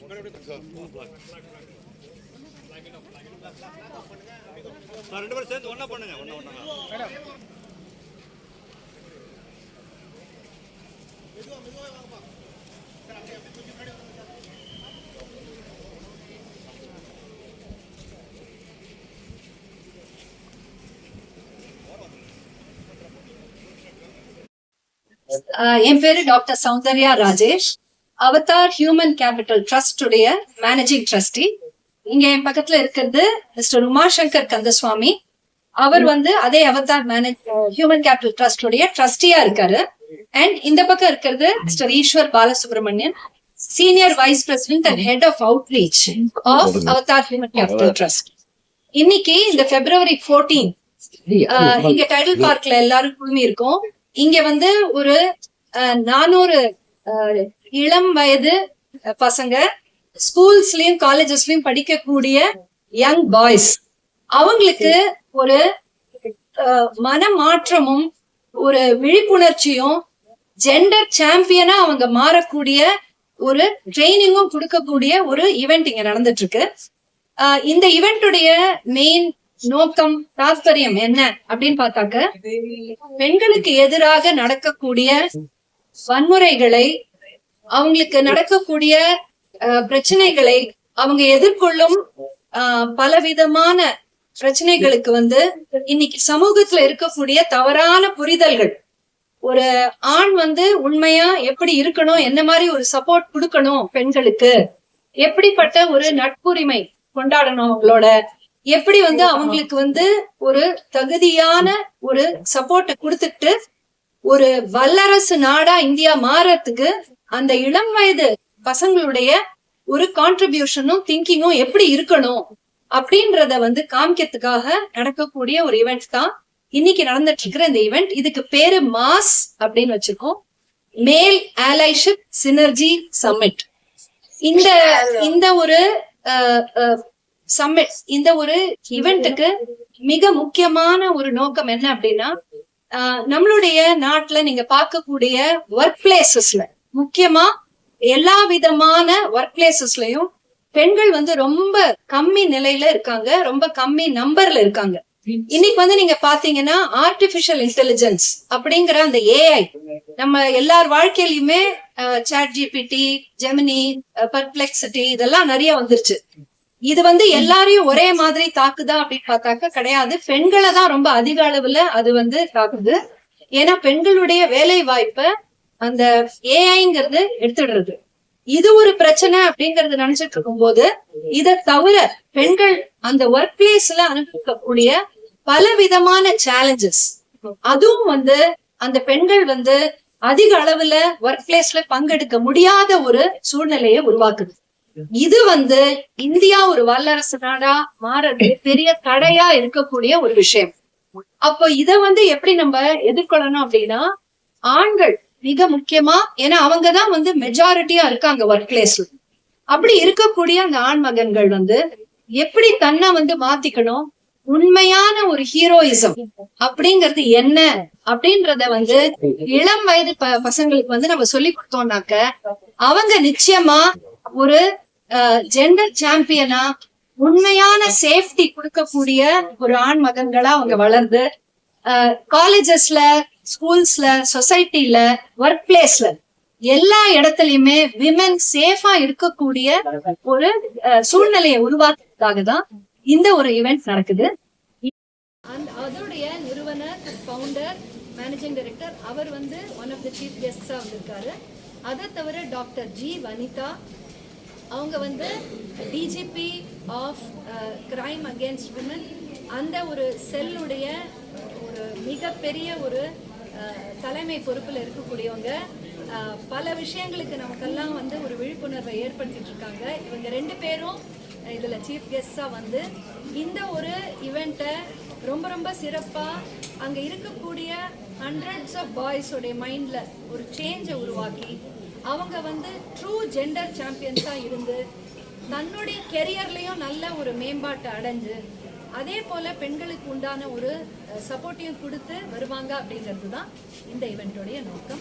ரெண்டு பேரும் சேர்ந்து ஒண்ணா பண்ணுங்க. என் பேரு doctor Soundarya Rajesh, Avatar Human Capital trust உடைய மேனேஜிங் ட்ரஸ்டி. இங்க என் பக்கத்துல இருக்கிறது மிஸ்டர் உமாசங்கர் கந்தசுவாமி. அவர் அதே அவதார் ஹியூமன் கேபிட்டல் ட்ரஸ்ட் உடைய ட்ரஸ்டியா இருக்காரு. அண்ட் இந்த பக்கம் இருக்கிறது mister Eswar Balasubramanian, senior vice president and head of outreach of Avatar Human Capital Trust. இன்னைக்கு இந்த February 14 இங்க டைடல் பார்க்ல எல்லாரும் குழுமி இருக்கோம். இங்க ஒரு 400 இளம் வயது பசங்க ஸ்கூல்ஸ்லயும் காலேஜஸ்லயும் படிக்கக்கூடிய யங் பாய்ஸ், அவங்களுக்கு ஒரு மனமாற்றமும் ஒரு விழிப்புணர்ச்சியும் ஜெண்டர் சாம்பியனா அவங்க மாறக்கூடிய ஒரு ட்ரைனிங்கும் கொடுக்கக்கூடிய ஒரு ஈவெண்ட் இங்க நடந்துட்டு இருக்கு. இந்த ஈவெண்டுடைய மெயின் நோக்கம் தாற்பயம் என்ன அப்படின்னு பார்த்தாக்க, பெண்களுக்கு எதிராக நடக்கக்கூடிய வன்முறைகளை, அவங்களுக்கு நடக்கக்கூடிய பிரச்சனைகளை, அவங்க எதிர்கொள்ளும் பலவிதமான பிரச்சனைகளுக்கு இன்னைக்கு சமூகத்துல இருக்கக்கூடிய தவறான புரிதல்கள், ஒரு ஆண் உண்மையா எப்படி இருக்கணும், என்ன மாதிரி ஒரு சப்போர்ட் கொடுக்கணும் பெண்களுக்கு, எப்படிப்பட்ட ஒரு நட்புரிமை கொண்டாடணும் அவங்களோட, எப்படி அவங்களுக்கு ஒரு தகுதியான ஒரு சப்போர்ட்டை கொடுத்துட்டு ஒரு வல்லரசு நாடா இந்தியா மாறத்துக்கு அந்த இளம் வயது பசங்களுடைய ஒரு கான்ட்ரிபியூஷனும் திங்கிங்கும் எப்படி இருக்கணும் அப்படின்றத காமிக்கிறதுக்காக நடக்கக்கூடிய ஒரு ஈவெண்ட் தான் இன்னைக்கு நடந்துட்டு இருக்கிற இந்த ஈவெண்ட். இதுக்கு பேரு மாஸ் அப்படின்னு வச்சிருக்கோம், மேல் ஆலைஷிப் சினர்ஜி சம்மிட். இந்த ஒரு சம்மிட், இந்த ஒரு ஈவெண்ட்டுக்கு மிக முக்கியமான ஒரு நோக்கம் என்ன அப்படின்னா, நம்மளுடைய நாட்டுல நீங்க பார்க்கக்கூடிய ஒர்க் பிளேசஸ்ல, முக்கியமா எல்லா விதமான ஒர்க் பிளேசஸ்லயும் பெண்கள் ரொம்ப கம்மி நிலையில இருக்காங்க, ரொம்ப கம்மி நம்பர்ல இருக்காங்க. இன்னைக்கு நீங்க பாத்தீங்கன்னா ஆர்டிபிஷியல் இன்டெலிஜென்ஸ் அப்படிங்கிற அந்த ஏஐ நம்ம எல்லார் வாழ்க்கையிலுமே சாட் ஜிபிடி, ஜெமினி, பர்ப்ளெக்சிட்டி இதெல்லாம் நிறைய வந்துருச்சு. இது எல்லாரையும் ஒரே மாதிரி தாக்குதா அப்படின்னு பார்த்தாக்க கிடையாது. பெண்களை தான் ரொம்ப அதிக அளவுல அது தாக்குது. ஏன்னா பெண்களுடைய வேலை வாய்ப்பை அந்த ஏஐங்கிறது எடுத்துடுறது. இது ஒரு பிரச்சனை அப்படிங்கறது நினைச்சிட்டு இருக்கும் போது, இதை தவிர பெண்கள் அந்த ஒர்க் பிளேஸ்ல அனுபவிக்கக்கூடிய பல விதமான சேலஞ்சஸ், அதுவும் அந்த பெண்கள் அதிக அளவுல ஒர்க் பிளேஸ்ல பங்கெடுக்க முடியாத ஒரு சூழ்நிலையை உருவாக்குது. இது இந்தியா ஒரு வல்லரசு நாடா மாறது பெரிய தடையா இருக்கக்கூடிய ஒரு விஷயம். அப்போ இத எப்படி நம்ம எதிர்கொள்ளணும் அப்படின்னா, ஆண்கள் மிக முக்கியமா, ஏன்னா அவங்கதான் மெஜாரிட்டியா இருக்காங்க ஒர்க் பிளேஸ்ல. அப்படி இருக்கக்கூடிய அந்த ஆண் மகன்கள் எப்படி தன்னை மாத்திக்கணும், உண்மையான ஒரு ஹீரோயிசம் அப்படிங்கிறது என்ன அப்படின்றத இளம் வயது பசங்களுக்கு நம்ம சொல்லி கொடுத்தோம்னாக்க, அவங்க நிச்சயமா ஒரு ஜெண்டர் சாம்பியனா, உண்மையான சேஃப்டி கொடுக்கக்கூடிய ஒரு ஆண் மகன்களா அவங்க வளர்ந்து காலேஜஸ்ல, ஸ்கூல்ஸ்ல, சொசைட்டில, ஒர்க் பிளேஸ்ல எல்லா இடத்துலயுமே விமென் சேஃபா இருக்கக்கூடிய ஒரு சூழ்நிலையை உருவாக்குறதுக்காக தான் இந்த ஒரு ஈவெண்ட் நடக்குது. அதோடைய நிறுவனர், ஃபவுண்டர், மேனேஜிங் டைரக்டர் அவர் ஒன் ஆஃப் தி சீஃப் கெஸ்டா வந்திருக்காரு. அதை தவிர டாக்டர் ஜி வனிதா, அவங்க DGP of crime against women, அந்த ஒரு செல்லுடைய ஒரு மிகப்பெரிய ஒரு தலைமை பொறுப்பில் இருக்கக்கூடியவங்க. பல விஷயங்களுக்கு நமக்கெல்லாம் ஒரு விழிப்புணர்வை ஏற்படுத்திட்டு இருக்காங்க. இவங்க 2 பேரும் இதுல சீஃப் கெஸ்டா இந்த ஒரு ஈவெண்ட்டை ரொம்ப ரொம்ப சிறப்பா அங்க இருக்கக்கூடிய ஹண்ட்ரட்ஸ் ஆஃப் பாய்ஸோடைய மைண்ட்ல ஒரு சேஞ்சை உருவாக்கி, அவங்க ட்ரூ ஜெண்டர் சாம்பியன்ஸா இருந்து தன்னுடைய கெரியர்லயும் நல்ல ஒரு மேம்பாட்டை அடைஞ்சு, அதே போல பெண்களுக்கு உண்டான ஒரு சப்போர்ட்டையும் கொடுத்து வருவாங்க அப்படிங்கிறது தான் இந்த ஈவெண்டோடைய நோக்கம்.